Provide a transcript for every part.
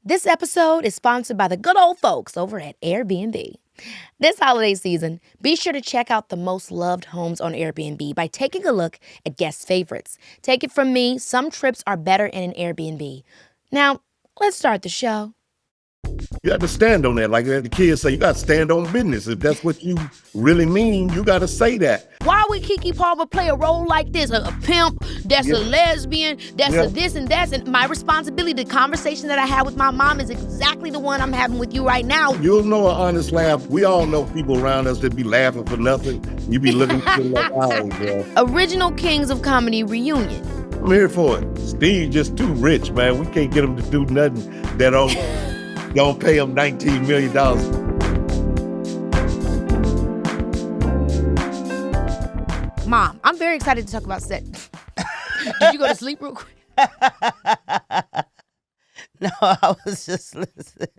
This episode is sponsored by the good old folks over at Airbnb. This holiday season, be sure to check out the most loved homes on Airbnb by taking a look at guest favorites. Take it from me, some trips are better in an Airbnb. Now, let's start the show. You got to stand on that. Like the kids say, you got to stand on business. If that's what you really mean, you got to say that. Why would Keke Palmer play a role like this? A pimp, that's a lesbian, that's a this and that. And my responsibility, the conversation that I had with my mom is exactly the one I'm having with you right now. You'll know an honest laugh. We all know people around us that be laughing for nothing. You be looking for like, oh, bro. Original Kings of Comedy reunion. I'm here for it. Steve just too rich, man. We can't get him to do nothing that don't pay him $19 million. Mom, I'm very excited to talk about sex. Did you go to sleep real quick? No, I was just listening.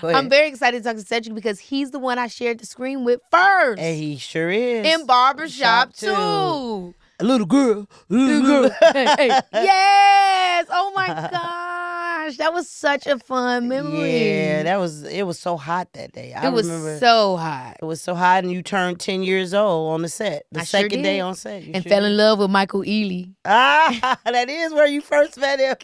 I'm very excited to talk to Cedric because he's the one I shared the screen with first. And he sure is. In Barbershop, too. A little girl. Hey. Yes! Oh, my gosh. That was such a fun memory. Yeah, it was so hot that day. I remember so hot. It was so hot, and you turned 10 years old on the set. The second day on set. And fell in love with Michael Ealy. That is where you first met him.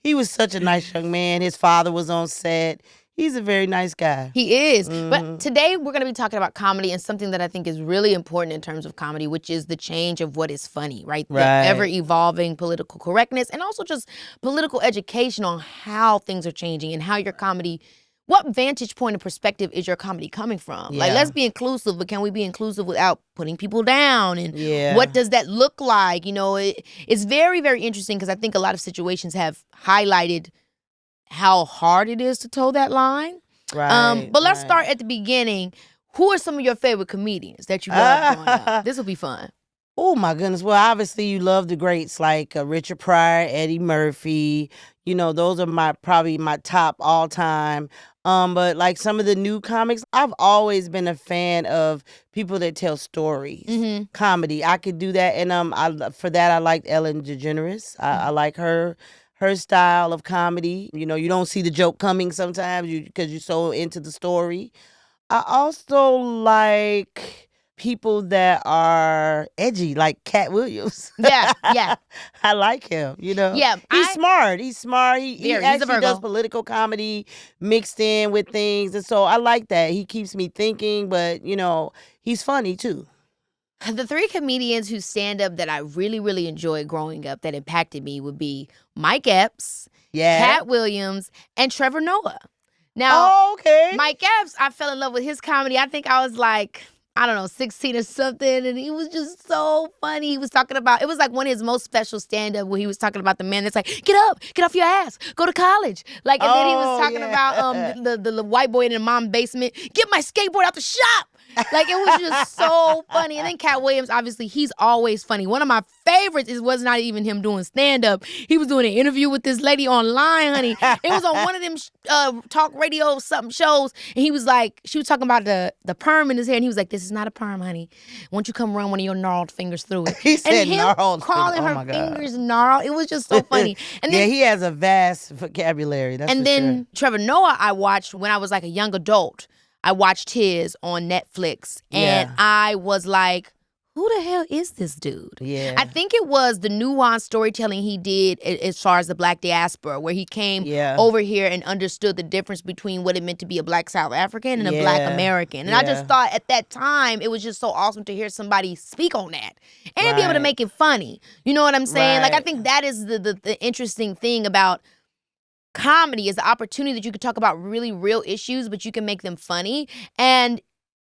He was such a nice young man. His father was on set. He's a very nice guy. He is. Mm-hmm. But today we're going to be talking about comedy and something that I think is really important in terms of comedy, which is the change of what is funny, right? The ever-evolving political correctness and also just political education on how things are changing and how your comedy, what vantage point of perspective is your comedy coming from? Yeah. Like, let's be inclusive, but can we be inclusive without putting people down? And what does that look like? You know, it's very, very interesting because I think a lot of situations have highlighted how hard it is to toe that line. Right. But let's start at the beginning. Who are some of your favorite comedians that you love growing up? This will be fun. Oh, my goodness. Well, obviously, you love the greats like Richard Pryor, Eddie Murphy. You know, those are probably my top all time. But like some of the new comics, I've always been a fan of people that tell stories, comedy. I could do that. And for that, I liked Ellen DeGeneres. I like her style of comedy. You know, you don't see the joke coming sometimes because you're so into the story. I also like people that are edgy, like Cat Williams. Yeah. I like him, you know. Yeah. He's smart. He actually a does political comedy mixed in with things. And so I like that. He keeps me thinking, but, you know, he's funny too. The three comedians who stand up that I really, really enjoyed growing up that impacted me would be Mike Epps, Cat Williams, and Trevor Noah. Now, Mike Epps, I fell in love with his comedy. I think I was like, I don't know, 16 or something, and he was just so funny. He was talking about, it was like one of his most special stand-up where he was talking about the man that's like, get up, get off your ass, go to college. Like, and then he was talking about the white boy in the mom's basement, get my skateboard out the shop. Like, it was just so funny. And then Cat Williams, obviously, he's always funny. One of my favorites was not even him doing stand-up. He was doing an interview with this lady online, honey. It was on one of them talk radio something shows. And he was like, she was talking about the perm in his hair. And he was like, this is not a perm, honey. Won't you come run one of your gnarled fingers through it? He said and him gnarled calling her fingers gnarled. It was just so funny. And then, he has a vast vocabulary. That's and for then sure. Trevor Noah I watched when I was like a young adult. I watched his on Netflix, and I was like, who the hell is this dude? Yeah. I think it was the nuanced storytelling he did as far as the Black diaspora, where he came over here and understood the difference between what it meant to be a Black South African and a Black American. And I just thought at that time, it was just so awesome to hear somebody speak on that and be able to make it funny. You know what I'm saying? Like, I think that is the interesting thing about comedy is the opportunity that you can talk about really real issues, but you can make them funny. And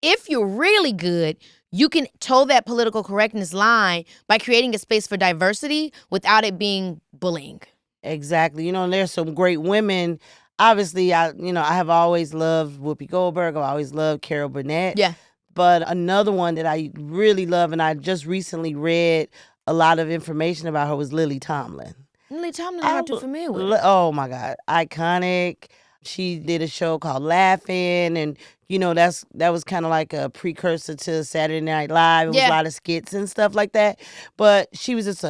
if you're really good, you can toe that political correctness line by creating a space for diversity without it being bullying. Exactly. You know, and there's some great women. Obviously, I have always loved Whoopi Goldberg. I've always loved Carol Burnett. Yeah. But another one that I really love, and I just recently read a lot of information about her, was Lily Tomlin. Lily Tomlin, I'm not too familiar with. Oh, my God. Iconic. She did a show called Laughing, and, that was kind of like a precursor to Saturday Night Live. It was a lot of skits and stuff like that. But she was just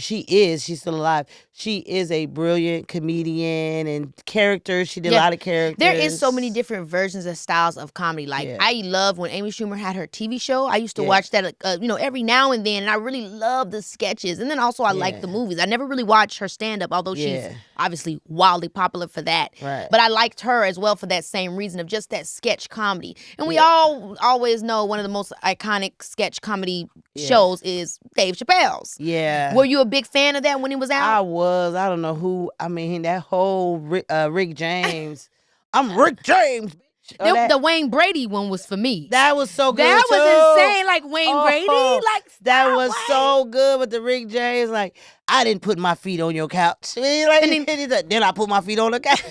she's still alive. She is a brilliant comedian and character. She did a lot of characters. There is so many different versions and styles of comedy. Like I love when Amy Schumer had her TV show. I used to watch that, every now and then, and I really love the sketches. And then also I like the movies. I never really watched her stand up, although she's obviously wildly popular for that. Right. But I liked her as well for that same reason of just that sketch comedy. And we all always know one of the most iconic sketch comedy shows is Dave Chappelle's. Yeah. Were you a big fan of that when it was out? I was. I don't know who. I mean, that whole Rick James. I'm Rick James. The Wayne Brady one was for me. That was so good. That was insane. Like Wayne Brady. Like that was so good with the Rick James. Like, I didn't put my feet on your couch. Then I put my feet on the couch.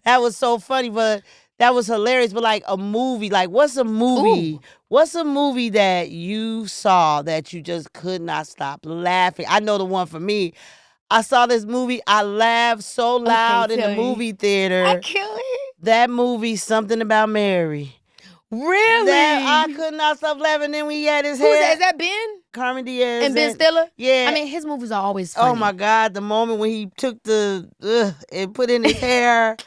That was so funny, but that was hilarious. But like a movie, like what's a movie? Ooh. What's a movie that you saw that you just could not stop laughing? I know the one for me. I saw this movie. I laughed so loud in the movie theater. I killed it. That movie, Something About Mary. Really? I could not stop laughing. Then we had his hair. Who's that? Is that Ben? Carmen Diaz. And Ben Stiller? Yeah. I mean, his movies are always funny. Oh, my God. The moment when he took and put in his hair.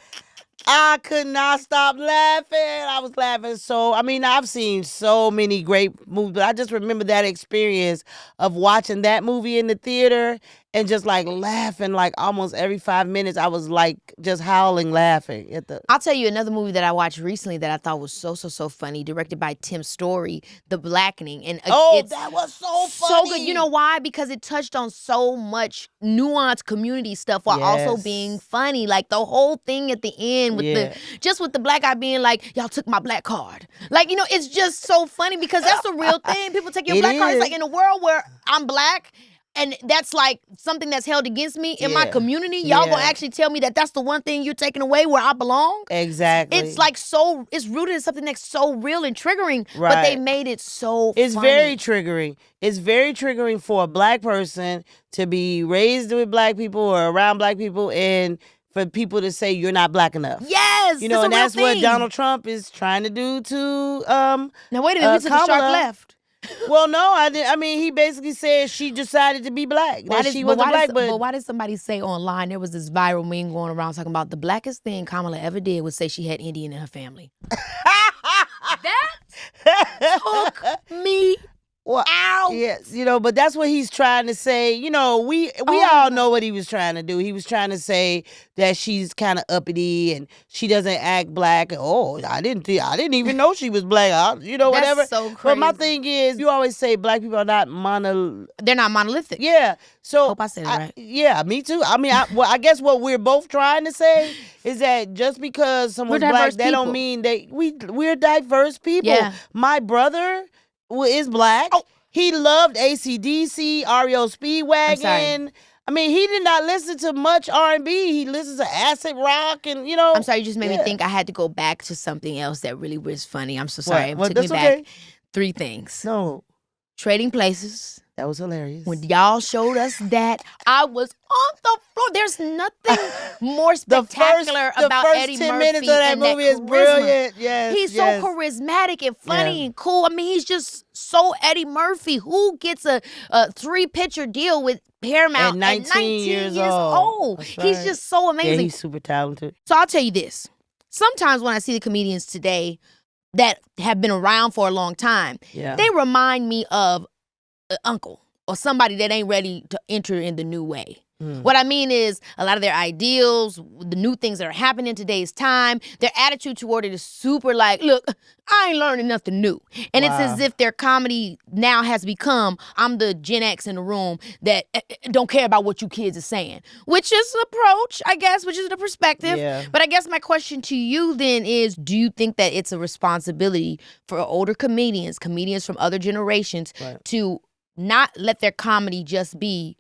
I could not stop laughing. I was laughing I've seen so many great movies, but I just remember that experience of watching that movie in the theater and just like laughing like almost every 5 minutes. I was like just howling laughing at the. I'll tell you another movie that I watched recently that I thought was so funny, directed by Tim Story, The Blackening. And that was so funny. So good. You know why? Because it touched on so much nuanced community stuff while also being funny. Like the whole thing at the end with with the black guy being like, y'all took my black card. Like, it's just so funny because that's a real thing. People take your black card. It's like in a world where I'm black and that's like something that's held against me in my community, y'all gonna actually tell me that that's the one thing you're taking away where I belong? Exactly. It's like it's rooted in something that's so real and triggering, but they made it so It's funny. very triggering. It's very triggering for a black person to be raised with black people or around black people and for people to say you're not black enough. Yes, and that's what Donald Trump is trying to do to Now wait a minute, we took a sharp left. Well, no, I didn't. I mean, he basically said she decided to be black. But why did somebody say online there was this viral meme going around talking about the blackest thing Kamala ever did was say she had Indian in her family? That took me out. Yes, but that's what he's trying to say. We all know what he was trying to do. He was trying to say that she's kind of uppity and she doesn't act black. Oh, I didn't even know she was black. Whatever. That's so crazy. But my thing is, you always say black people are not They're not monolithic. Yeah. So hope I said it right. Yeah, me too. I mean, I guess what we're both trying to say is that just because someone's black, that don't mean we're diverse people. Yeah. My brother is black. Oh. He loved AC/DC, REO Speedwagon. I mean, he did not listen to much R&B. He listens to acid rock and, I'm sorry, you just made me think I had to go back to something else that really was funny. I'm so sorry. It took me back. 3 things. No. Trading Places. That was hilarious. When y'all showed us that, I was on the floor. There's nothing more spectacular about Eddie Murphy. The first 10 minutes of that movie is brilliant. Yes, he's so charismatic and funny and cool. I mean, he's just so Eddie Murphy. Who gets a 3-picture deal with Paramount at 19 years old? He's just so amazing. Yeah, he's super talented. So I'll tell you this. Sometimes when I see the comedians today that have been around for a long time, they remind me of an uncle or somebody that ain't ready to enter in the new way. What I mean is a lot of their ideals, the new things that are happening in today's time, their attitude toward it is super like, look, I ain't learning nothing new. And it's as if their comedy now has become, I'm the Gen X in the room that don't care about what you kids are saying, which is an approach, I guess, which is the perspective. Yeah. But I guess my question to you then is, do you think that it's a responsibility for older comedians from other generations to not let their comedy just be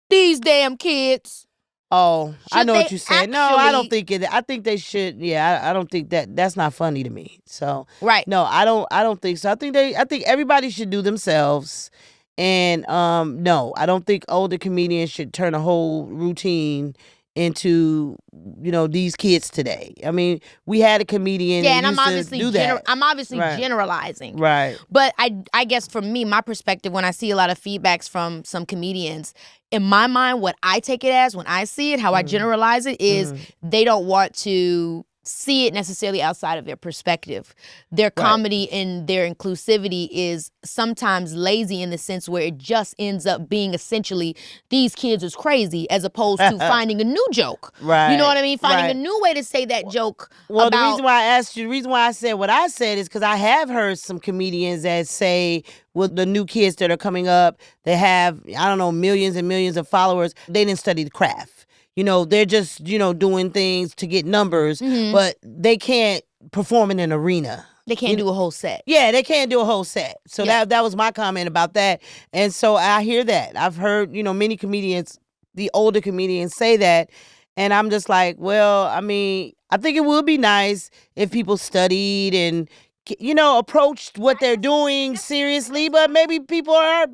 these damn kids? Oh, I know what you said. No, I don't think it. I think they should. Yeah, I don't think that's not funny to me. So no, I don't think so. I think everybody should do themselves. And no, I don't think older comedians should turn a whole routine into these kids today. I mean, we had a comedian. Yeah, and I'm obviously Right. generalizing. Right. But I guess for me, my perspective, when I see a lot of feedbacks from some comedians, in my mind, what I take it as when I see it, how I generalize it is they don't want to see it necessarily outside of their perspective. Their comedy and their inclusivity is sometimes lazy in the sense where it just ends up being essentially these kids is crazy as opposed to finding a new joke. Right. You know what I mean? Finding a new way to say that joke. Well, the reason why I asked you, the reason why I said what I said is because I have heard some comedians that say, with the new kids that are coming up, they have, I don't know, millions and millions of followers. They didn't study the craft. They're just, doing things to get numbers, but they can't perform in an arena. They can't do a whole set. Yeah, they can't do a whole set. So that was my comment about that. And so I hear that. I've heard, many comedians, the older comedians say that. And I'm just like, well, I mean, I think it would be nice if people studied and approached what they're doing seriously, but maybe people are,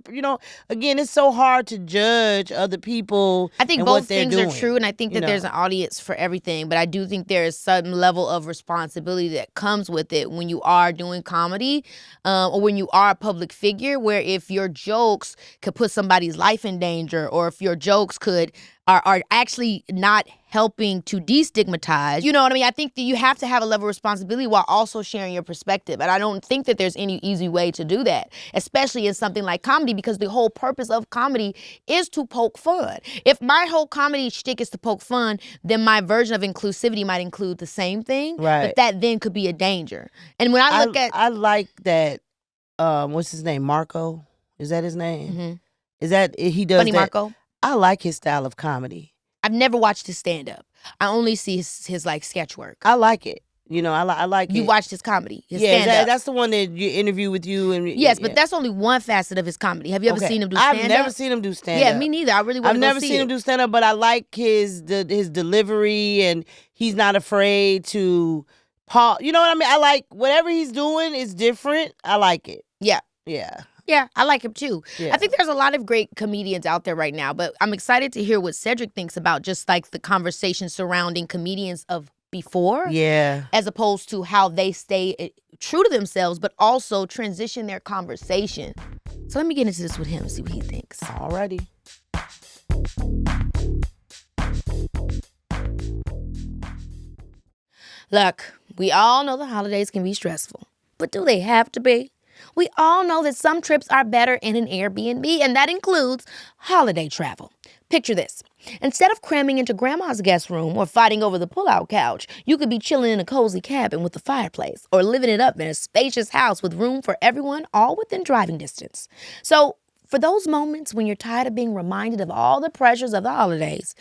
again, it's so hard to judge other people. I think both things are true, and I think that there's an audience for everything, but I do think there is some level of responsibility that comes with it when you are doing comedy or when you are a public figure, where if your jokes could put somebody's life in danger, or if your jokes are actually not helping to destigmatize. You know what I mean? I think that you have to have a level of responsibility while also sharing your perspective. And I don't think that there's any easy way to do that, especially in something like comedy, because the whole purpose of comedy is to poke fun. If my whole comedy shtick is to poke fun, then my version of inclusivity might include the same thing. Right. But that then could be a danger. And when I look I like that, what's his name? Marco? Is that his name? Mm-hmm. Is that, he does Funny that? Marco? I like his style of comedy. I've never watched his stand-up. I only see his like sketch work. I like it. I like You it. watched his comedy, his stand-up. That's the one that you interview with you. And yes, but that's only one facet of his comedy. Have you ever seen him do stand-up? I've never seen him do stand-up. Yeah, me neither. I really want to I've never seen him do stand-up, but I like his delivery, and he's not afraid to pause. You know what I mean? I like whatever he's doing is different. I like it. Yeah. Yeah. Yeah, I like him too. Yeah. I think there's a lot of great comedians out there right now, but I'm excited to hear what Cedric thinks about just like the conversation surrounding comedians of before. Yeah. As opposed to how they stay true to themselves, but also transition their conversation. So let me get into this with him, see what he thinks. Alrighty. Look, we all know the holidays can be stressful, but do they have to be? We all know that some trips are better in an Airbnb, and that includes holiday travel. Picture this. Instead of cramming into grandma's guest room or fighting over the pull-out couch, you could be chilling in a cozy cabin with a fireplace or living it up in a spacious house with room for everyone, all within driving distance. So, for those moments when you're tired of being reminded of all the pressures of the holidays,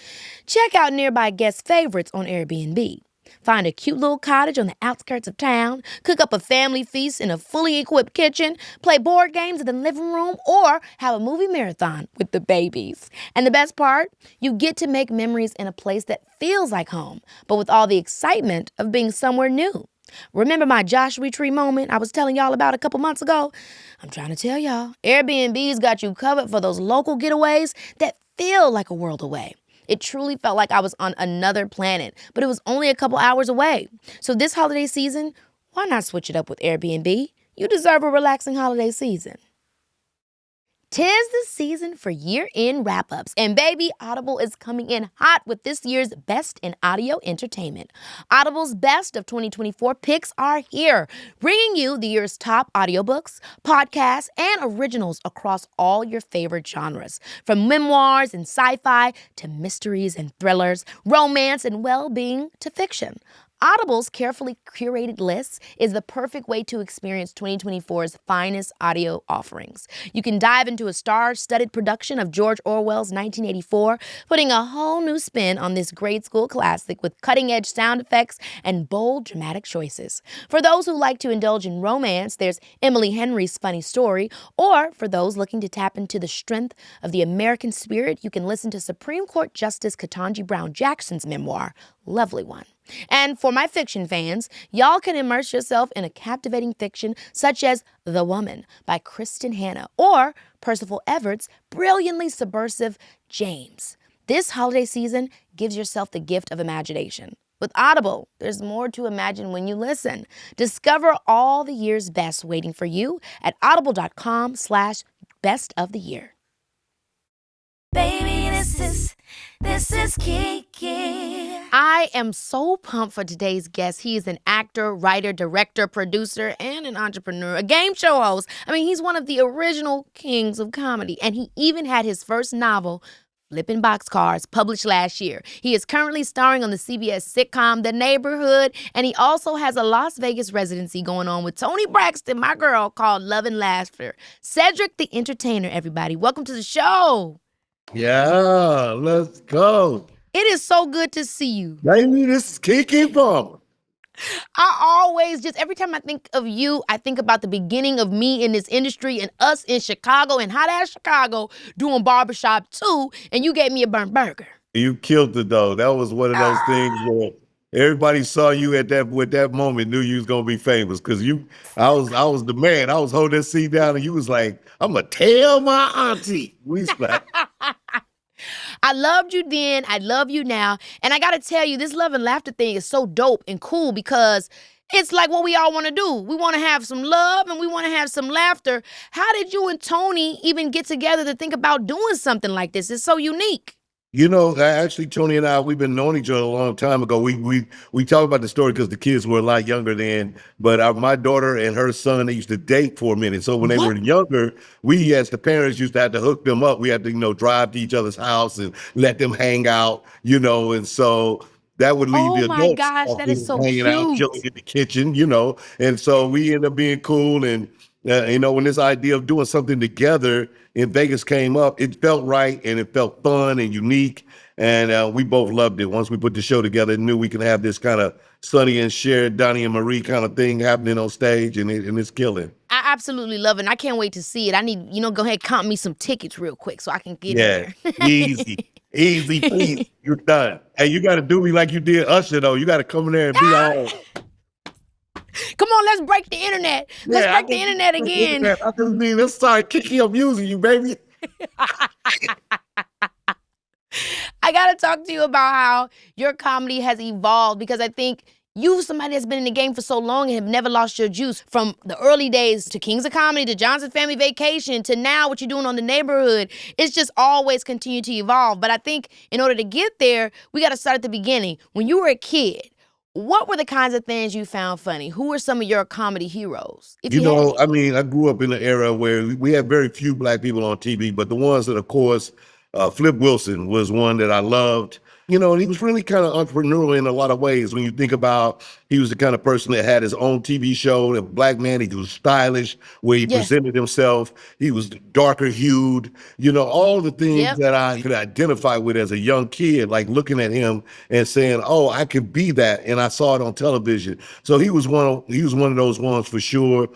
check out nearby guest favorites on Airbnb. Find a cute little cottage on the outskirts of town, cook up a family feast in a fully equipped kitchen, play board games in the living room, or have a movie marathon with the babies. And the best part, you get to make memories in a place that feels like home, but with all the excitement of being somewhere new. Remember my Joshua Tree moment I was telling y'all about a couple months ago? I'm trying to tell y'all, Airbnb's got you covered for those local getaways that feel like a world away. It truly felt like I was on another planet, but it was only a couple hours away. So this holiday season, why not switch it up with Airbnb? You deserve a relaxing holiday season. 'Tis the season for year-end wrap-ups, and baby, Audible is coming in hot with this year's Best in Audio Entertainment. Audible's Best of 2024 picks are here, bringing you the year's top audiobooks, podcasts, and originals across all your favorite genres, from memoirs and sci-fi to mysteries and thrillers, romance and well-being to fiction. Audible's carefully curated list is the perfect way to experience 2024's finest audio offerings. You can dive into a star-studded production of George Orwell's 1984, putting a whole new spin on this grade school classic with cutting-edge sound effects and bold, dramatic choices. For those who like to indulge in romance, there's Emily Henry's Funny Story, or for those looking to tap into the strength of the American spirit, you can listen to Supreme Court Justice Ketanji Brown Jackson's memoir, Lovely One. And for my fiction fans, y'all can immerse yourself in a captivating fiction such as The Woman by Kristen Hanna or Percival Everett's brilliantly subversive James. This holiday season, give yourself the gift of imagination. With Audible, there's more to imagine when you listen. Discover all the year's best waiting for you at audible.com/best of the year. Baby, this is Keke. I am so pumped for today's guest. He is an actor, writer, director, producer, and an entrepreneur, a game show host. I mean, he's one of the original kings of comedy, and he even had his first novel, Flipping Boxcars, published last year. He is currently starring on the CBS sitcom The Neighborhood, and he also has a Las Vegas residency going on with Toni Braxton, my girl, called Love and Laughter. Cedric the Entertainer, everybody. Welcome to the show. Yeah, let's go. It is so good to see you. Baby, this is Keke Palmer. I always every time I think of you, I think about the beginning of me in this industry and us in Chicago and hot ass Chicago doing Barbershop too, and you gave me a burnt burger. You killed it though. That was one of those things where everybody saw you with that moment, knew you was gonna be famous because I was the man. I was holding that seat down and you was like, I'm gonna tell my auntie. We like, I loved you then, I love you now. And I gotta tell you, this love and laughter thing is so dope and cool because it's like what we all wanna do. We wanna have some love and we wanna have some laughter. How did you and Toni even get together to think about doing something like this? It's so unique. you know, actually, Toni and I, we've been knowing each other a long time ago. We talk about the story because the kids were a lot younger then. But my daughter and her son, they used to date for a minute. So when they were younger, we as the parents used to have to hook them up. We had to, drive to each other's house and let them hang out, and so that would leave the adults. Oh my gosh, that is so hanging out, chilling in the kitchen, and so we ended up being cool. And when this idea of doing something together in Vegas came up, it felt right and it felt fun and unique. And we both loved it. Once we put the show together and knew we could have this kind of Sonny and Cher, Donnie and Marie kind of thing happening on stage, and it's killing. I absolutely love it. And I can't wait to see it. I need, go ahead and count me some tickets real quick so I can get in there. Easy, please. You're done. Hey, you got to do me like you did Usher, though. You got to come in there and be all. Come on, let's break the internet. Let's break the internet again. I just mean, let's start kicking up using you, baby. I got to talk to you about how your comedy has evolved because I think you, somebody that's been in the game for so long and have never lost your juice from the early days to Kings of Comedy, to Johnson Family Vacation, to now what you're doing on The Neighborhood. It's just always continued to evolve. But I think in order to get there, we got to start at the beginning. When you were a kid, what were the kinds of things you found funny? Who were some of your comedy heroes? I grew up in an era where we had very few Black people on TV, but the ones that, of course, Flip Wilson was one that I loved. And he was really kind of entrepreneurial in a lot of ways. When you think about, he was the kind of person that had his own TV show, a Black man. He was stylish, where he presented himself. He was darker hued, all the things that I could identify with as a young kid, like looking at him and saying, oh, I could be that. And I saw it on television. So he was one of those ones for sure.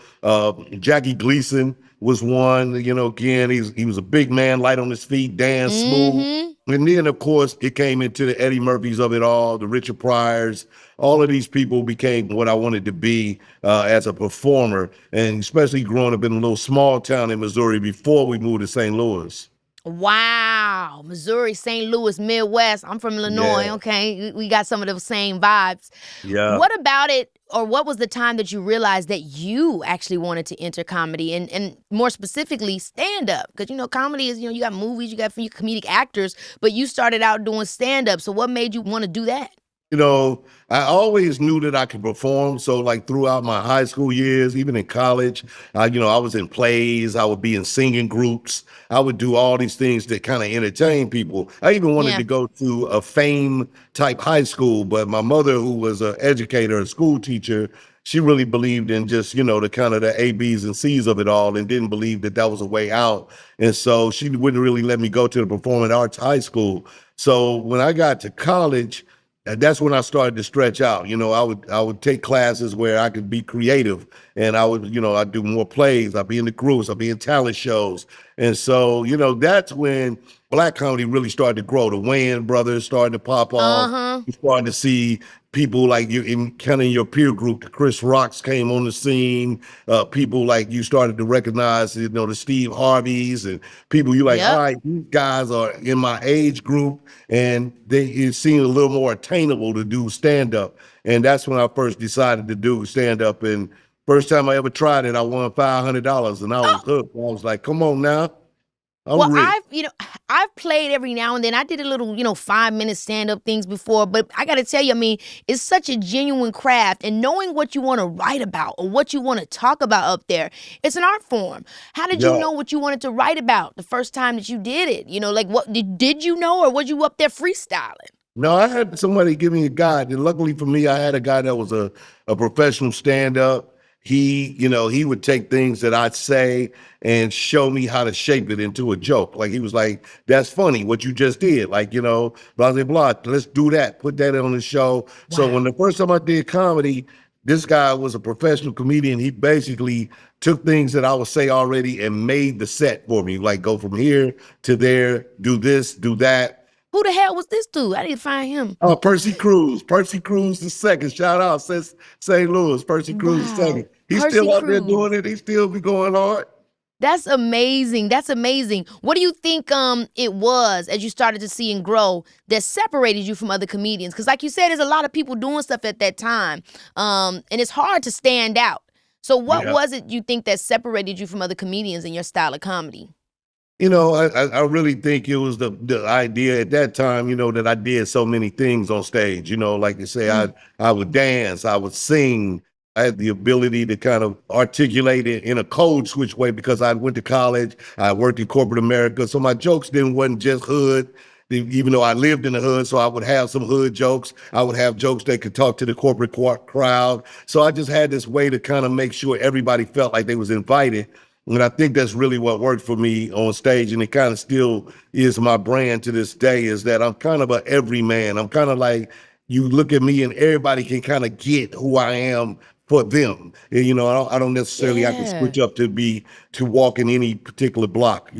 Jackie Gleason was one, again, he was a big man, light on his feet, dance smooth. And then, of course, it came into the Eddie Murphys of it all, the Richard Pryors. All of these people became what I wanted to be as a performer, and especially growing up in a little small town in Missouri before we moved to St. Louis. Wow. Missouri, St. Louis, Midwest. I'm from Illinois, okay? We got some of those same vibes. Yeah. What about it, or what was the time that you realized that you actually wanted to enter comedy and more specifically stand-up? Because, comedy is, you got movies, you got comedic actors, but you started out doing stand-up. So what made you want to do that? I always knew that I could perform. So like throughout my high school years, even in college, I was in plays, I would be in singing groups. I would do all these things that kind of entertain people. I even wanted to go to a fame type high school, but my mother, who was an educator, a school teacher, she really believed in just, the kind of the A, B's, and C's of it all and didn't believe that was a way out. And so she wouldn't really let me go to the performing arts high school. So when I got to college, that's when I started to stretch out. I would take classes where I could be creative, and I'd do more plays. I'd be in the groups. I'd be in talent shows. And so, that's when Black comedy really started to grow. The Wayans brothers started to pop off. You started to see people like you in kind of your peer group. The Chris Rocks came on the scene. People like you started to recognize, the Steve Harveys and people you like, all right, these guys are in my age group and it seemed a little more attainable to do stand-up. And that's when I first decided to do stand-up. And first time I ever tried it, I won $500 and I was hooked. I was like, come on now. I've played every now and then. I did a little, 5-minute stand-up things before, but I got to tell you, I mean, it's such a genuine craft, and knowing what you want to write about or what you want to talk about up there, it's an art form. How did you know what you wanted to write about the first time that you did it? What did you know, or was you up there freestyling? No, I had somebody give me a guide, and luckily for me, I had a guy that was a professional stand-up. He would take things that I'd say and show me how to shape it into a joke. Like he was like, that's funny what you just did. Like, blah, blah, blah, let's do that. Put that on the show. Wow. So when the first time I did comedy, this guy was a professional comedian. He basically took things that I would say already and made the set for me. Like go from here to there, do this, do that. Who the hell was this dude? I need to find him. Oh, Percy Cruz. Percy Cruz the second. Shout out, says St. Louis. Percy Cruz the second. He's still out there doing it. He still be going hard. That's amazing. That's amazing. What do you think it was as you started to see and grow that separated you from other comedians? Because like you said, there's a lot of people doing stuff at that time. And it's hard to stand out. So what was it you think that separated you from other comedians in your style of comedy? I really think it was the idea at that time, that I did so many things on stage. Like you say, I would dance, I would sing. I had the ability to kind of articulate it in a code switch way because I went to college, I worked in corporate America. So my jokes wasn't just hood, even though I lived in the hood. So I would have some hood jokes. I would have jokes that could talk to the corporate crowd. So I just had this way to kind of make sure everybody felt like they was invited. And I think that's really what worked for me on stage. And it kind of still is my brand to this day, is that I'm kind of a everyman. I'm kind of like, you look at me and everybody can kind of get who I am for them. And, I don't necessarily have to switch up to walk in any particular block,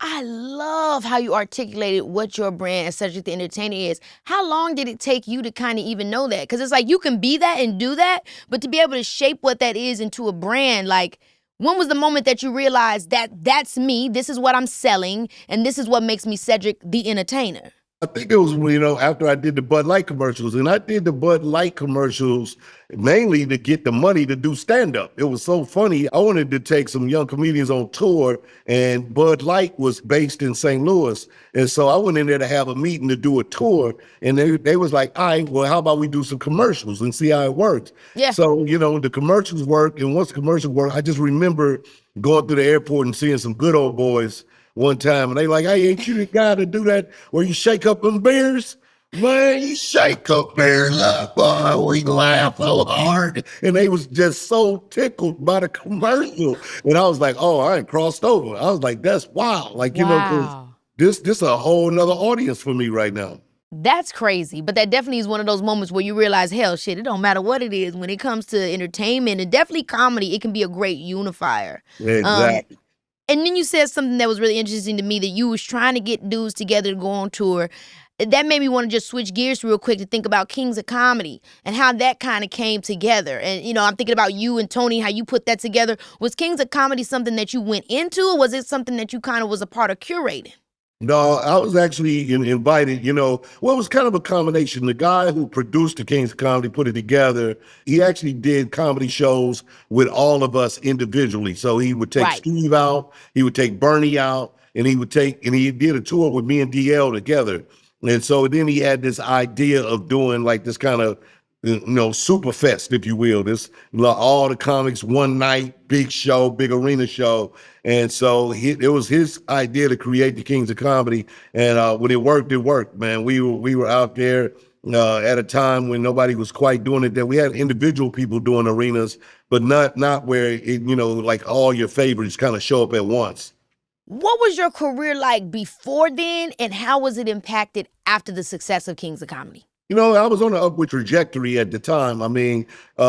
I love how you articulated what your brand as Cedric the Entertainer is. How long did it take you to kind of even know that? Because it's like you can be that and do that, but to be able to shape what that is into a brand, like, when was the moment that you realized that that's me, this is what I'm selling, and this is what makes me Cedric the Entertainer? I think it was, after I did the Bud Light commercials, and I did the Bud Light commercials mainly to get the money to do stand-up. It was so funny. I wanted to take some young comedians on tour, and Bud Light was based in St. Louis. And so I went in there to have a meeting to do a tour, and they was like, all right, well, how about we do some commercials and see how it works? Yeah. So, the commercials worked, and once the commercials worked, I just remember going through the airport and seeing some good old boys one time, and they like, hey, ain't you the guy to do that where you shake up them beers? Man, you shake up beers up, boy, we laugh so hard. And they was just so tickled by the commercial. And I was like, oh, I ain't crossed over. I was like, that's wild. Like, this a whole nother audience for me right now. That's crazy. But that definitely is one of those moments where you realize, hell, shit, it don't matter what it is. When it comes to entertainment and definitely comedy, it can be a great unifier. Exactly. And then you said something that was really interesting to me, that you was trying to get dudes together to go on tour. That made me want to just switch gears real quick to think about Kings of Comedy and how that kind of came together. And, I'm thinking about you and Toni, how you put that together. Was Kings of Comedy something that you went into, or was it something that you kind of was a part of curating? No, I was actually invited, it was kind of a combination. The guy who produced the Kings of Comedy, put it together, he actually did comedy shows with all of us individually. So he would take Steve out, he would take Bernie out, and he did a tour with me and DL together. And so then he had this idea of doing like this kind of, super fest, if you will. This all the comics one night, big show, big arena show. And so it was his idea to create the Kings of Comedy. And when it worked, man. We were out there at a time when nobody was quite doing it. That we had individual people doing arenas, but not where it, like all your favorites kind of show up at once. What was your career like before then, and how was it impacted after the success of Kings of Comedy? I was on an upward trajectory at the time. I mean,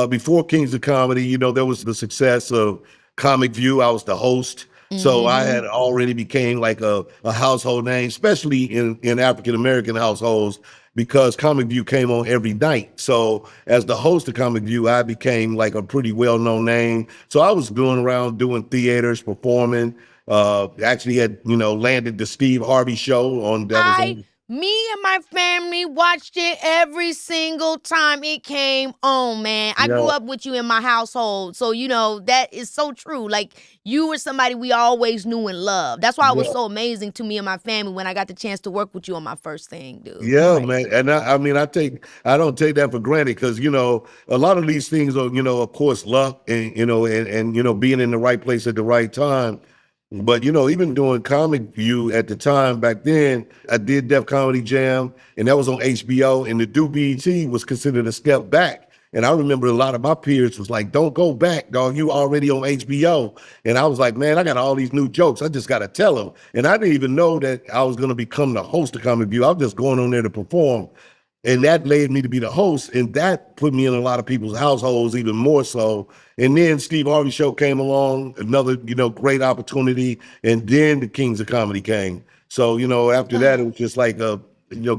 before Kings of Comedy, there was the success of Comic View. I was the host. So I had already became like a household name, especially in African-American households. because Comic View came on every night. So as the host of Comic View, I became like a pretty well-known name. So I was going around doing theaters, performing. Actually had, landed the Steve Harvey show on that was on. Me and my family watched it every single time it came on, man. I grew up with you in my household. So, that is so true. Like, you were somebody we always knew and loved. That's why it was so amazing to me and my family when I got the chance to work with you on my first thing, dude. Yeah, man. And I don't take that for granted because, a lot of these things are, of course, luck and, being in the right place at the right time. But, even doing Comic View at the time back then, I did Def Comedy Jam, and that was on HBO, and to do BET was considered a step back. And I remember a lot of my peers was like, don't go back, dog. You already on HBO. And I was like, man, I got all these new jokes. I just got to tell them. And I didn't even know that I was going to become the host of Comic View. I was just going on there to perform. And that led me to be the host. And that put me in a lot of people's households even more so. And then Steve Harvey show came along, another, great opportunity. And then the Kings of Comedy came. So, after that, it was just like,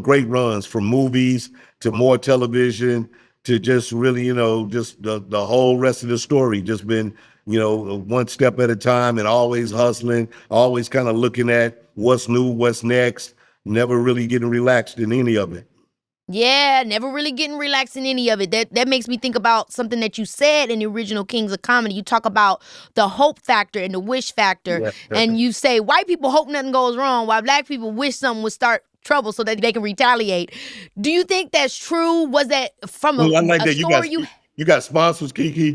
great runs from movies to more television to just really, just the whole rest of the story. Just been, one step at a time and always hustling, always kind of looking at what's new, what's next, never really getting relaxed in any of it. Yeah, never really getting relaxed in any of it. That makes me think about something that you said in the original Kings of Comedy. You talk about the hope factor and the wish factor. And you say white people hope nothing goes wrong while black people wish something would start trouble so that they can retaliate. Do you think that's true? Was that from a story you got sponsors, Keke?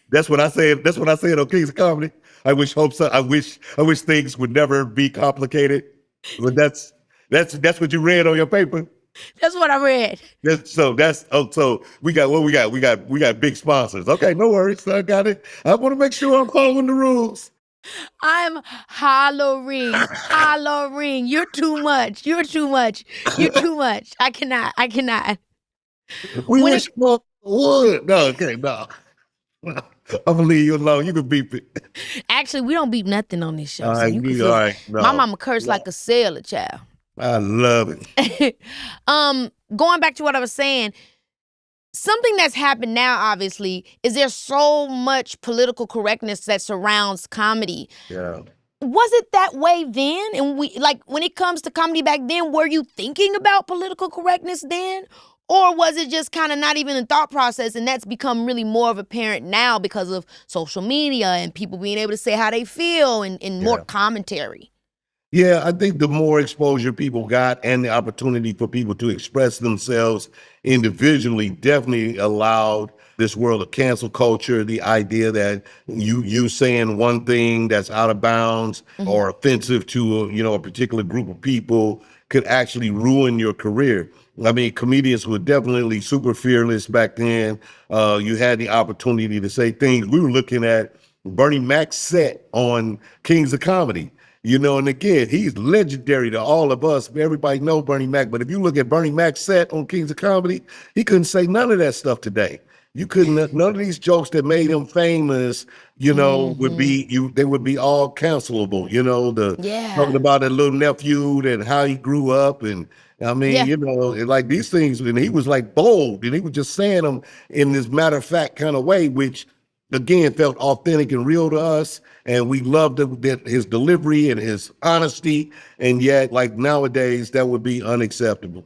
That's what I said. That's what I said on Kings of Comedy. I wish things would never be complicated. But that's what you read on your paper. That's what I read. So we got big sponsors. Okay, no worries. I got it. I want to make sure I'm following the rules. I'm hollering. You're too much. I cannot. We wish more would. No, okay, no. I'm gonna leave you alone. You can beep it. Actually, we don't beep nothing on this show. All right, all right. No. My mama cursed like a sailor, child. I love it. Going back to what I was saying, something that's happened now, obviously, is there's so much political correctness that surrounds comedy. Yeah. Was it that way then? And when it comes to comedy back then, were you thinking about political correctness then? Or was it just kind of not even a thought process, and that's become really more of apparent now because of social media and people being able to say how they feel and more commentary? Yeah, I think the more exposure people got and the opportunity for people to express themselves individually definitely allowed this world of cancel culture, the idea that you saying one thing that's out of bounds or offensive to a particular group of people could actually ruin your career. I mean, comedians were definitely super fearless back then. You had the opportunity to say things. We were looking at Bernie Mac's set on Kings of Comedy. And again, he's legendary to all of us. Everybody know Bernie Mac, but if you look at Bernie Mac's set on Kings of Comedy, he couldn't say none of that stuff today. You couldn't, none of these jokes that made him famous, would be all cancelable, talking about a little nephew and how he grew up. And I mean, like these things, and he was like bold and he was just saying them in this matter of fact kind of way, which again felt authentic and real to us. And we loved his delivery and his honesty. And yet, like nowadays, that would be unacceptable.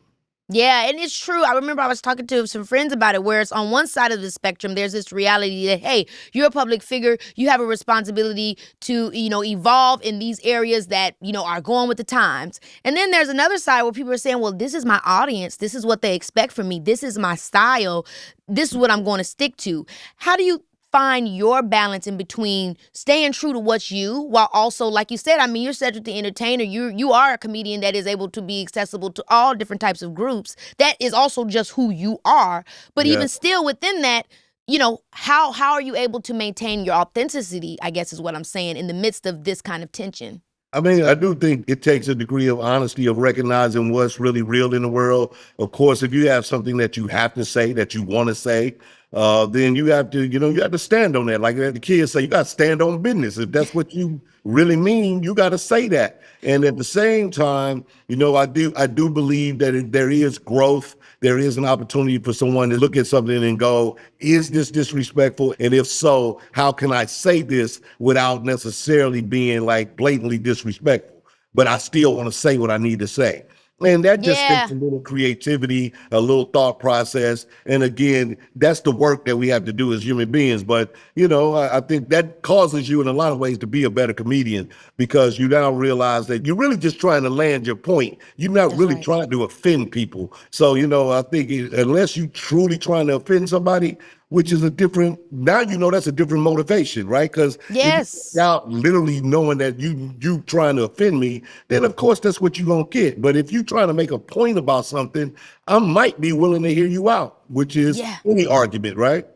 Yeah, and it's true. I remember I was talking to some friends about it, where it's on one side of the spectrum, there's this reality that, hey, you're a public figure. You have a responsibility to, evolve in these areas that, are going with the times. And then there's another side where people are saying, well, this is my audience. This is what they expect from me. This is my style. This is what I'm going to stick to. How do you find your balance in between staying true to what's you while also, like you said, I mean, you're Cedric the Entertainer. You are a comedian that is able to be accessible to all different types of groups. That is also just who you are. But even still within that, how are you able to maintain your authenticity, I guess is what I'm saying, in the midst of this kind of tension? I mean, I do think it takes a degree of honesty of recognizing what's really real in the world. Of course, if you have something that you have to say, that you want to say, then you have to, you have to stand on that. Like the kids say, you got to stand on business. If that's what you really mean, you got to say that. And at the same time, I do believe that there is growth. There is an opportunity for someone to look at something and go, is this disrespectful? And if so, how can I say this without necessarily being like blatantly disrespectful? But I still want to say what I need to say. And that just takes a little creativity, a little thought process. And again, that's the work that we have to do as human beings. But, I think that causes you in a lot of ways to be a better comedian because you now realize that you're really just trying to land your point. You're not really trying to offend people. So, I think unless you truly trying to offend somebody, which is that's a different motivation, right? Because without literally knowing that you trying to offend me, then of course that's what you're gonna get. But if you trying to make a point about something, I might be willing to hear you out, which is any argument, right?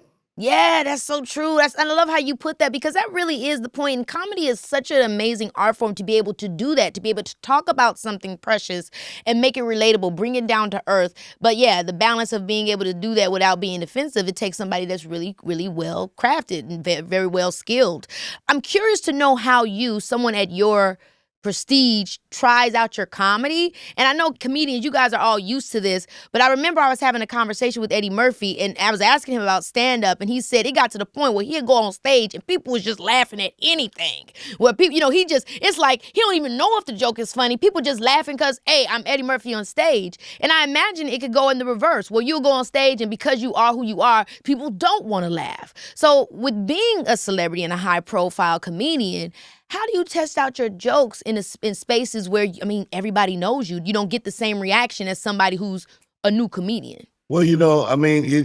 Yeah, that's so true. And I love how you put that because that really is the point. And comedy is such an amazing art form to be able to do that, to be able to talk about something precious and make it relatable, bring it down to earth. But yeah, the balance of being able to do that without being offensive, it takes somebody that's really, really well crafted and very well skilled. I'm curious to know how someone at your prestige tries out your comedy. And I know comedians, you guys are all used to this, but I remember I was having a conversation with Eddie Murphy and I was asking him about stand-up and he said it got to the point where he'd go on stage and people was just laughing at anything. Where people, it's like he don't even know if the joke is funny. People just laughing because, hey, I'm Eddie Murphy on stage. And I imagine it could go in the reverse where you'll go on stage and because you are who you are, people don't want to laugh. So with being a celebrity and a high-profile comedian, how do you test out your jokes in spaces where, everybody knows you? You don't get the same reaction as somebody who's a new comedian. Well, it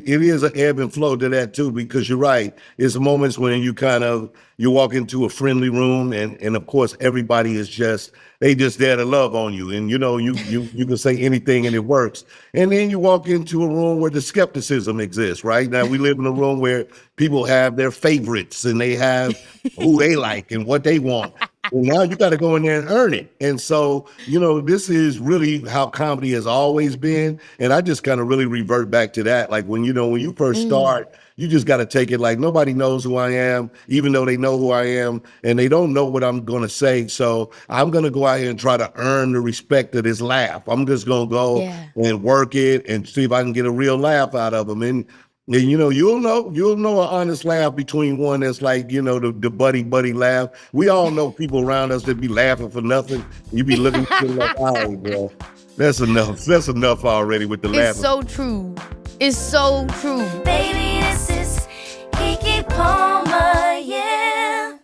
is an ebb and flow to that too, because you're right. It's moments when you walk into a friendly room and of course everybody is they just there to love on you. And you can say anything and it works. And then you walk into a room where the skepticism exists, right? Now we live in a room where people have their favorites and they have who they like and what they want. Well, now you got to go in there and earn it. And so, this is really how comedy has always been. And I just kind of really revert back to that. Like when you first start, you just got to take it like nobody knows who I am, even though they know who I am and they don't know what I'm going to say. So I'm going to go out here and try to earn the respect of this laugh. I'm just going to go and work it and see if I can get a real laugh out of them. And you'll know an honest laugh between one that's like, the buddy laugh. We all know people around us that be laughing for nothing. You be looking like, all right, bro, that's enough. That's enough already with the laughing. It's so true. It's so true. Baby, this is Keke Palmer, yeah.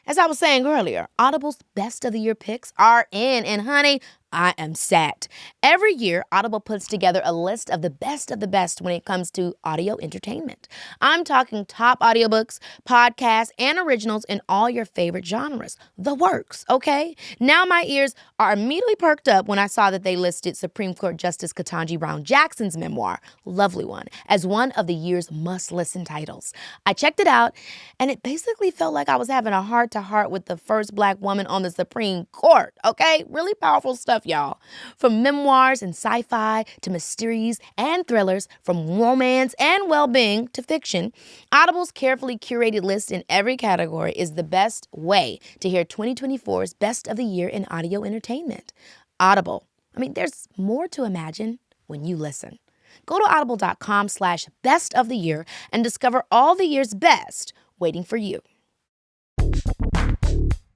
As I was saying earlier, Audible's Best of the Year picks are in, and honey, I am set. Every year, Audible puts together a list of the best when it comes to audio entertainment. I'm talking top audiobooks, podcasts, and originals in all your favorite genres. The works, okay? Now my ears are immediately perked up when I saw that they listed Supreme Court Justice Ketanji Brown Jackson's memoir, Lovely One, as one of the year's must-listen titles. I checked it out, and it basically felt like I was having a heart-to-heart with the first Black woman on the Supreme Court, okay? Really powerful stuff, y'all. From memoirs and sci-fi to mysteries and thrillers, from romance and well-being to fiction, Audible's carefully curated list in every category is the best way to hear 2024's Best of the Year in audio entertainment. Audible. There's more to imagine when you listen. Go to audible.com/best of the year and discover all the year's best waiting for you.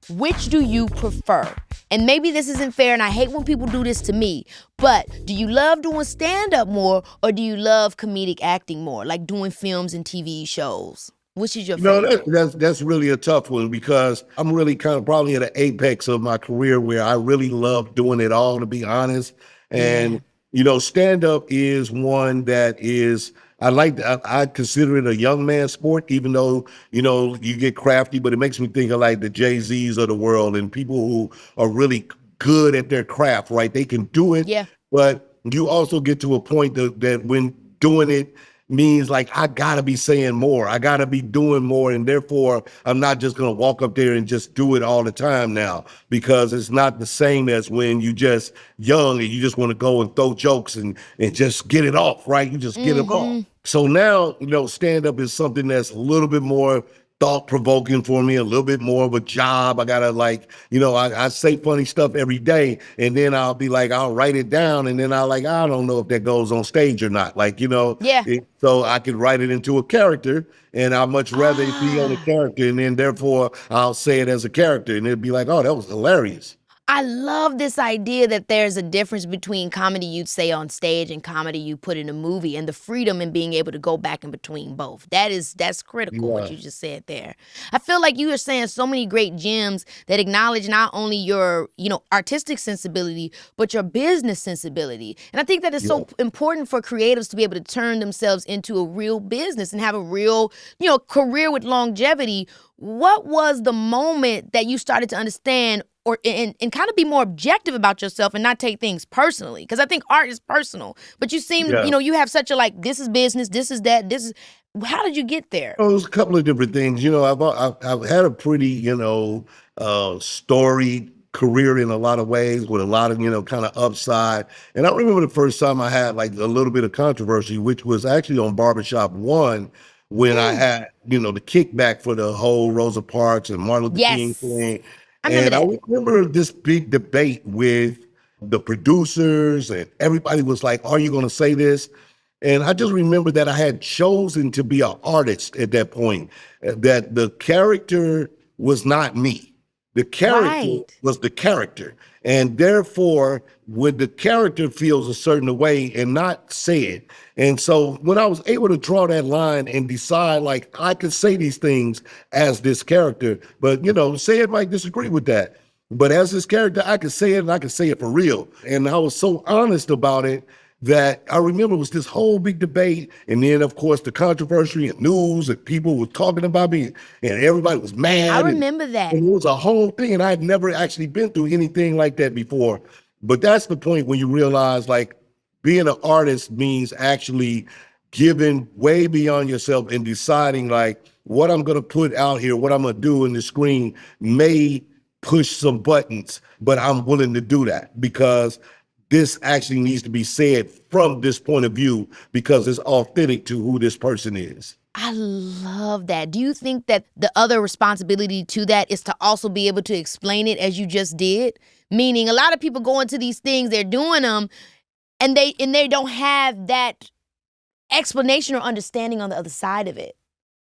Which do you prefer? And maybe this isn't fair, and I hate when people do this to me, but do you love doing stand-up more, or do you love comedic acting more, like doing films and TV shows? Which is your favorite? That's really a tough one because I'm really kind of probably at the apex of my career where I really love doing it all, to be honest. And, stand-up is one that is, I consider it a young man sport, even though, you get crafty, but it makes me think of like the Jay-Z's of the world and people who are really good at their craft, right? They can do it, but you also get to a point that when doing it, means like I gotta be saying more. I gotta be doing more. And therefore, I'm not just gonna walk up there and just do it all the time now, because it's not the same as when you just young and you just want to go and throw jokes and just get it off, right? You just get it off. So now, stand-up is something that's a little bit more thought-provoking for me, a little bit more of a job. I gotta I say funny stuff every day, and then I'll be like, I'll write it down, and then I don't know if that goes on stage or not. Yeah. So I could write it into a character, and I'd much rather it be on a character, and then therefore I'll say it as a character, and it'd be like, oh, that was hilarious. I love this idea that there's a difference between comedy you'd say on stage and comedy you put in a movie, and the freedom in being able to go back in between both. That's critical, what you just said there. I feel like you are saying so many great gems that acknowledge not only your, artistic sensibility, but your business sensibility. And I think that is so important for creatives to be able to turn themselves into a real business and have a real, career with longevity. What was the moment that you started to understand and kind of be more objective about yourself and not take things personally? Because I think art is personal, but you seem, you have such a this is business, this is that, this is. How did you get there? Oh, it was a couple of different things. I've had a pretty, storied career in a lot of ways, with a lot of, kind of upside. And I remember the first time I had like a little bit of controversy, which was actually on Barbershop 1, when I had, the kickback for the whole Rosa Parks and Martin Luther King thing. I remember this big debate with the producers, and everybody was like, are you going to say this? And I just remember that I had chosen to be an artist at that point, that the character was not me. The character was the character. And therefore, when the character feels a certain way and not say it. And so when I was able to draw that line and decide, like, I could say these things as this character, but, say it might disagree with that. But as this character, I could say it, and I could say it for real. And I was so honest about it that I remember it was this whole big debate. And then, of course, the controversy and news, and people were talking about me, and everybody was mad. I remember that. And it was a whole thing, and I had never actually been through anything like that before. But that's the point when you realize, like, being an artist means actually giving way beyond yourself and deciding, like, what I'm going to put out here, what I'm going to do in the screen may push some buttons, but I'm willing to do that because this actually needs to be said from this point of view because it's authentic to who this person is. I love that. Do you think that the other responsibility to that is to also be able to explain it as you just did? Meaning a lot of people go into these things, they're doing them, and they don't have that explanation or understanding on the other side of it.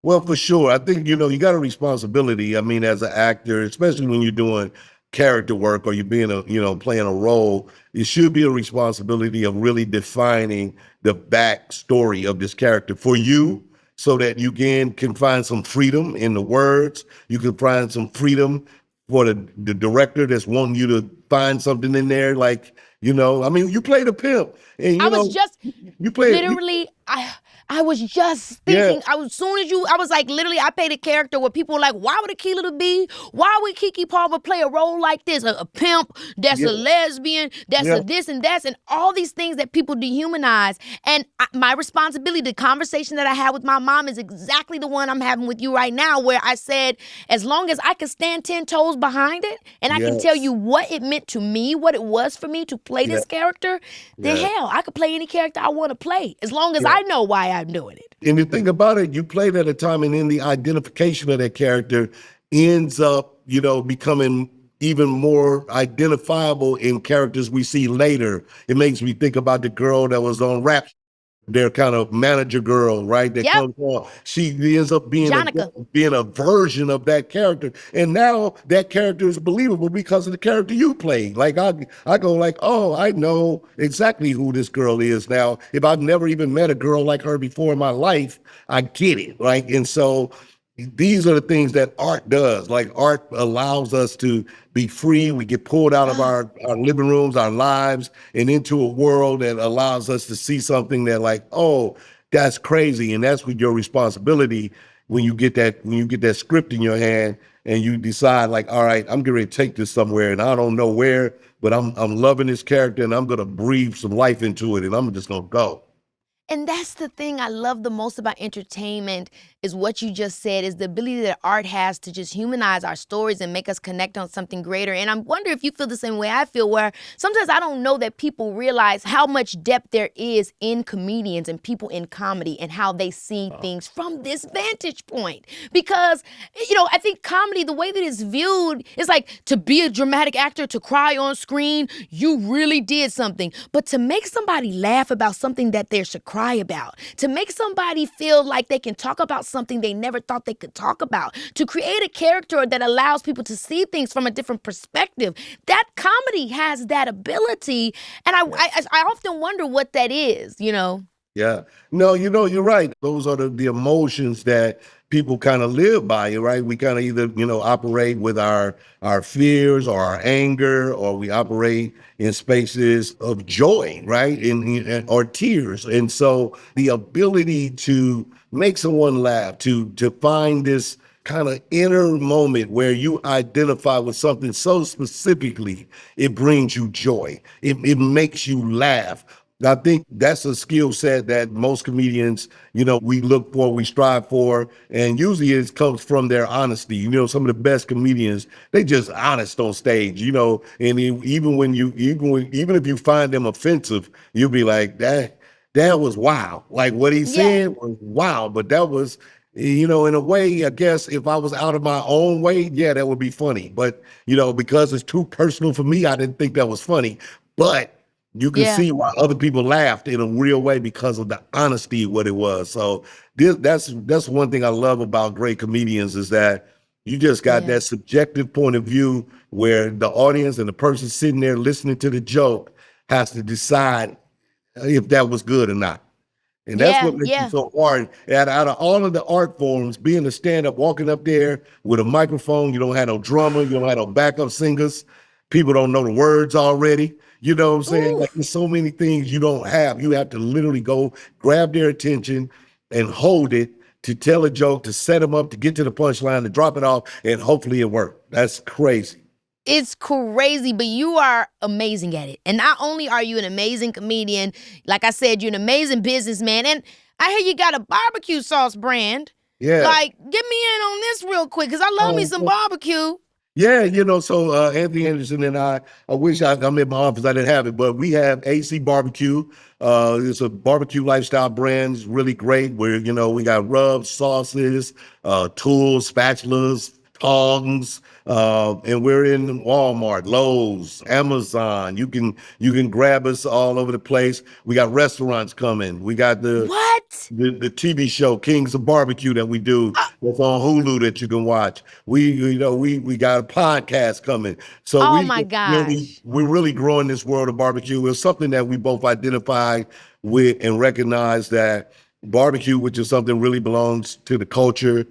Well, for sure. I think, you got a responsibility. I mean, as an actor, especially when you're doing character work or you're being playing a role, it should be a responsibility of really defining the backstory of this character for you so that you can find some freedom in the words. You can find some freedom for the director that's wanting you to find something in there. Like, you played a pimp. And, you played literally, I was just thinking, I was like, literally, I played a character where people were like, why would Akila be? Why would Keke Palmer play a role like this? A pimp, that's a lesbian, that's a this and that, and all these things that people dehumanize. And my responsibility, the conversation that I had with my mom is exactly the one I'm having with you right now, where I said, as long as I can stand 10 toes behind it, and I can tell you what it meant to me, what it was for me to play this character, then hell, I could play any character I want to play, as long as I know why I'm doing it. And the thing about it, you played at a time, and then the identification of that character ends up, becoming even more identifiable in characters we see later. It makes me think about the girl that was on Rap, their kind of manager girl, right? That comes on. She ends up being a version of that character. And now that character is believable because of the character you played. Like I go like, oh, I know exactly who this girl is now. If I've never even met a girl like her before in my life, I get it, right? And so these are the things that art does. Like art allows us to be free. We get pulled out of our living rooms, our lives, and into a world that allows us to see something that like, oh, that's crazy. And that's with your responsibility when you get that script in your hand and you decide like, all right, I'm getting ready to take this somewhere and I don't know where, but I'm loving this character and I'm going to breathe some life into it and I'm just going to go. And that's the thing I love the most about entertainment is what you just said, is the ability that art has to just humanize our stories and make us connect on something greater. And I wonder if you feel the same way I feel, where sometimes I don't know that people realize how much depth there is in comedians and people in comedy and how they see things from this vantage point. Because, I think comedy, the way that it's viewed, is like, to be a dramatic actor, to cry on screen, you really did something. But to make somebody laugh about something that they should cry about, to make somebody feel like they can talk about something they never thought they could talk about, to create a character that allows people to see things from a different perspective, that comedy has that ability. And I often wonder what that is, Yeah. No, you're right. Those are the emotions that people kind of live by, right? We kind of either, operate with our fears or our anger, or we operate in spaces of joy, right? Or tears. And so the ability to make someone laugh, to find this kind of inner moment where you identify with something so specifically, it brings you joy. It makes you laugh. I think that's a skill set that most comedians, we look for, we strive for, and usually it comes from their honesty. Some of the best comedians, they just honest on stage, and even if you find them offensive, you'll be like, that was wild. Like what he said was wild, but that was, in a way, I guess if I was out of my own way, yeah, that would be funny. But, because it's too personal for me, I didn't think that was funny. But you can see why other people laughed in a real way because of the honesty of what it was. So that's one thing I love about great comedians, is that you just got that subjective point of view where the audience and the person sitting there listening to the joke has to decide if that was good or not. And that's what makes it so hard. Out of all of the art forms, being a stand-up, walking up there with a microphone, you don't have no drummer, you don't have no backup singers, people don't know the words already. You know what I'm saying? Like, there's so many things you don't have. You have to literally go grab their attention and hold it to tell a joke, to set them up, to get to the punchline, to drop it off, and hopefully it worked. That's crazy. It's crazy, but you are amazing at it. And not only are you an amazing comedian, like I said, you're an amazing businessman. And I hear you got a barbecue sauce brand. Yeah. Like, get me in on this real quick, because I love me some barbecue. Yeah, so Anthony Anderson and I wish I'm in my office, I didn't have it, but we have AC Barbecue. It's a barbecue lifestyle brand. It's really great where, we got rubs, sauces, tools, spatulas, tongs, and we're in Walmart, Lowe's, Amazon. You can grab us all over the place. We got restaurants coming. We got the TV show Kings of Barbecue that we do that's on Hulu that you can watch. We got a podcast coming. So we're really growing this world of barbecue. It's something that we both identify with and recognize that barbecue, which is something really belongs to the culture,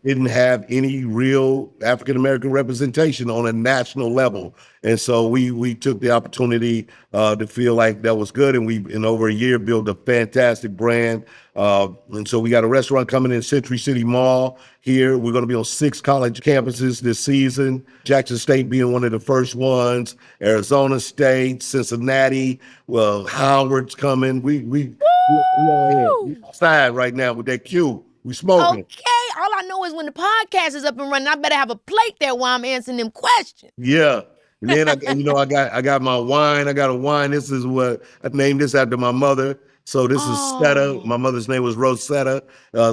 didn't have any real African-American representation on a national level. And so we took the opportunity to feel like that was good. And we, in over a year, built a fantastic brand. And so we got a restaurant coming in Century City Mall here. We're going to be on 6 college campuses this season. Jackson State being one of the first ones. Arizona State, Cincinnati. Well, Howard's coming. We outside right now with that Q. We smoking. Okay. All I know is when the podcast is up and running, I better have a plate there while I'm answering them questions. Yeah. And then I got my wine. I got a wine. This is what I named this after my mother. So this is Seta. My mother's name was Rosetta.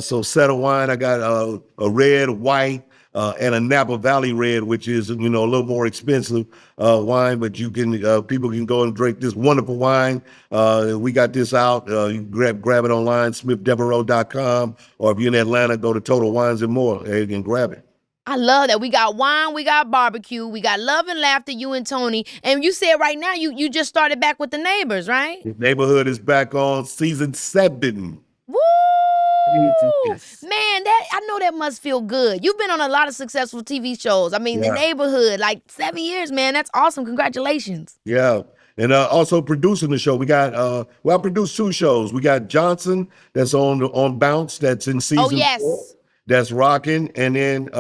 So Seta wine. I got a red, white, and a Napa Valley red, which is a little more expensive wine, but you can people can go and drink this wonderful wine. We got this out. You can grab it online, smithdevereaux.com, or if you're in Atlanta, go to Total Wines and More and you can grab it. I love that. We got wine, we got barbecue, we got love and laughter, you and Toni. And you said right now you just started back with The Neighbors, right? The Neighborhood is back on season 7. Woo! Man, I know that must feel good. You've been on a lot of successful TV shows. I mean, The Neighborhood, like 7 years, man. That's awesome. Congratulations. Yeah. And also producing the show. We got, I produced 2 shows. We got Johnson, that's on Bounce, that's in season 4. That's rocking. And then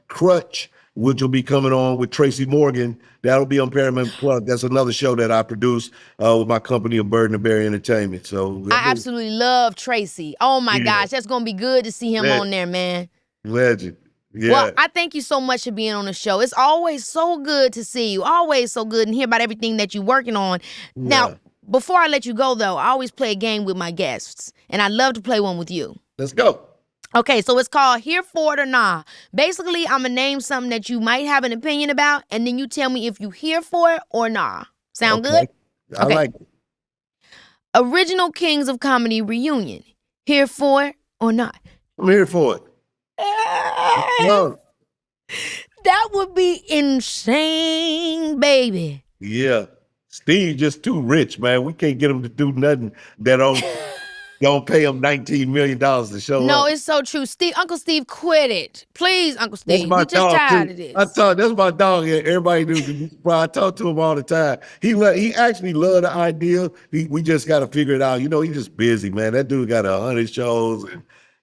Crutch, which will be coming on with Tracy Morgan. That'll be on Paramount Plus. That's another show that I produce with my company of Bird and Berry Entertainment. So I absolutely love Tracy. Oh my gosh, that's gonna be good to see him on there, man. Legend. Yeah. Well, I thank you so much for being on the show. It's always so good to see you. Always so good and hear about everything that you're working on. Yeah. Now, before I let you go, though, I always play a game with my guests, and I'd love to play one with you. Let's go. Okay, so it's called Here For It or Nah. Basically, I'm going to name something that you might have an opinion about, and then you tell me if you here for it or nah. Sound good? I like it. Original Kings of Comedy reunion. Here for it or not? I'm here for it. That would be insane, baby. Yeah. Steve just too rich, man. We can't get him to do nothing that don't pay him $19 million to show up. No, it's so true. Uncle Steve, quit it. Please, Uncle Steve. We just tired of this. That's my dog. Everybody knew. I talk to him all the time. He actually loved the idea. We just got to figure it out. You know, he's just busy, man. That dude got 100 shows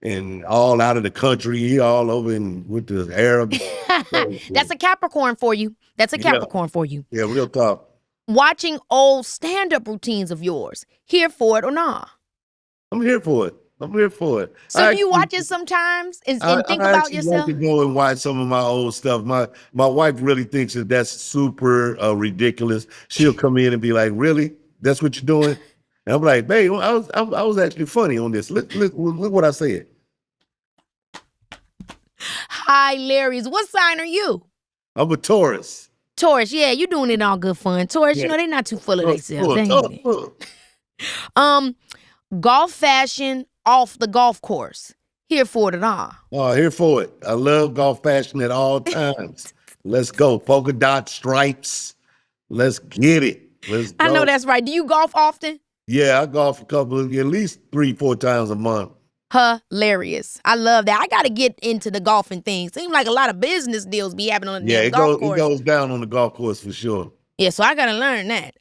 and all out of the country. He all over with the Arab. That's a Capricorn for you. That's a Capricorn for you. Yeah, real talk. Watching old stand-up routines of yours. Here for it or nah? I'm here for it. I'm here for it. So do you watch it sometimes and think about yourself? I like to go and watch some of my old stuff. My wife really thinks that's super ridiculous. She'll come in and be like, "Really? That's what you're doing?" And I'm like, "Babe, I was actually funny on this. Look what I said." Hilarious. What sign are you? I'm a Taurus. Taurus, yeah, you doing it all good fun. Taurus, you know, they're not too full of themselves. Golf fashion off the golf course. Here for it or not? Oh, here for it. I love golf fashion at all times. Let's go. Polka dot stripes. Let's get it. Let's go. I know that's right. Do you golf often? Yeah, I golf at least 3-4 times a month. Hilarious. I love that. I got to get into the golfing thing. Seems like a lot of business deals be happening on the golf course. It goes down on the golf course for sure. Yeah, so I got to learn that.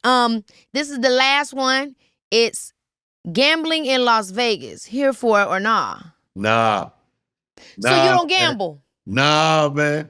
This is the last one. It's gambling in Las Vegas. Here for it or nah? Nah. So you don't gamble? Nah, man.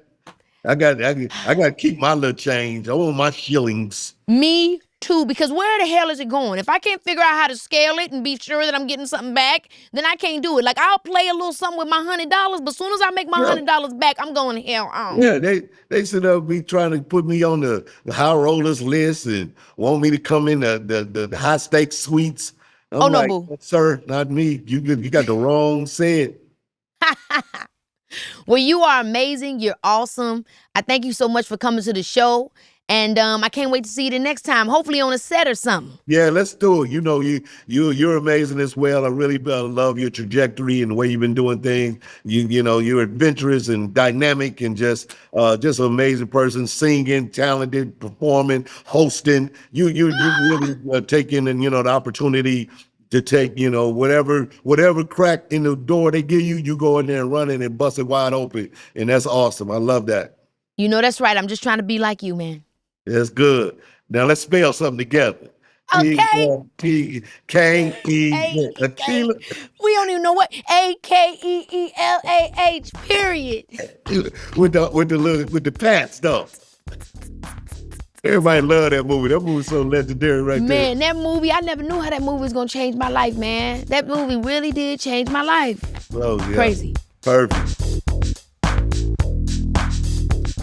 I got to keep my little change. I want my shillings. Me too, because where the hell is it going? If I can't figure out how to scale it and be sure that I'm getting something back, then I can't do it. Like, I'll play a little something with my $100, but as soon as I make my $100 back, I'm going to hell on. Yeah, they should be trying to put me on the high rollers list and want me to come in the high stakes suites. I'm no, boo. Sir, not me. You got the wrong set. Well, you are amazing. You're awesome. I thank you so much for coming to the show. And I can't wait to see you the next time, hopefully on a set or something. Yeah, let's do it. You know, you're amazing as well. I really love your trajectory and the way you've been doing things. You know, you're adventurous and dynamic and just an amazing person, singing, talented, performing, hosting. You really taking the opportunity to take, whatever crack in the door they give you, you go in there and run it and bust it wide open. And that's awesome. I love that. You know, that's right. I'm just trying to be like you, man. That's good. Now let's spell something together. Okay. T-K-E. We don't even know what A-K-E-E-L-A-H, period. With the pants though. Everybody love that movie. That movie's so legendary right there. Man, that movie, I never knew how that movie was gonna change my life, man. That movie really did change my life. Oh, yeah. Crazy. Perfect.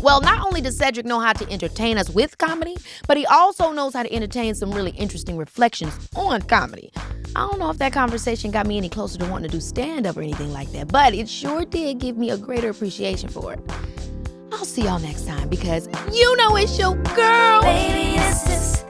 Well, not only does Cedric know how to entertain us with comedy, but he also knows how to entertain some really interesting reflections on comedy. I don't know if that conversation got me any closer to wanting to do stand-up or anything like that, but it sure did give me a greater appreciation for it. I'll see y'all next time because you know it's your girl. Baby, it's just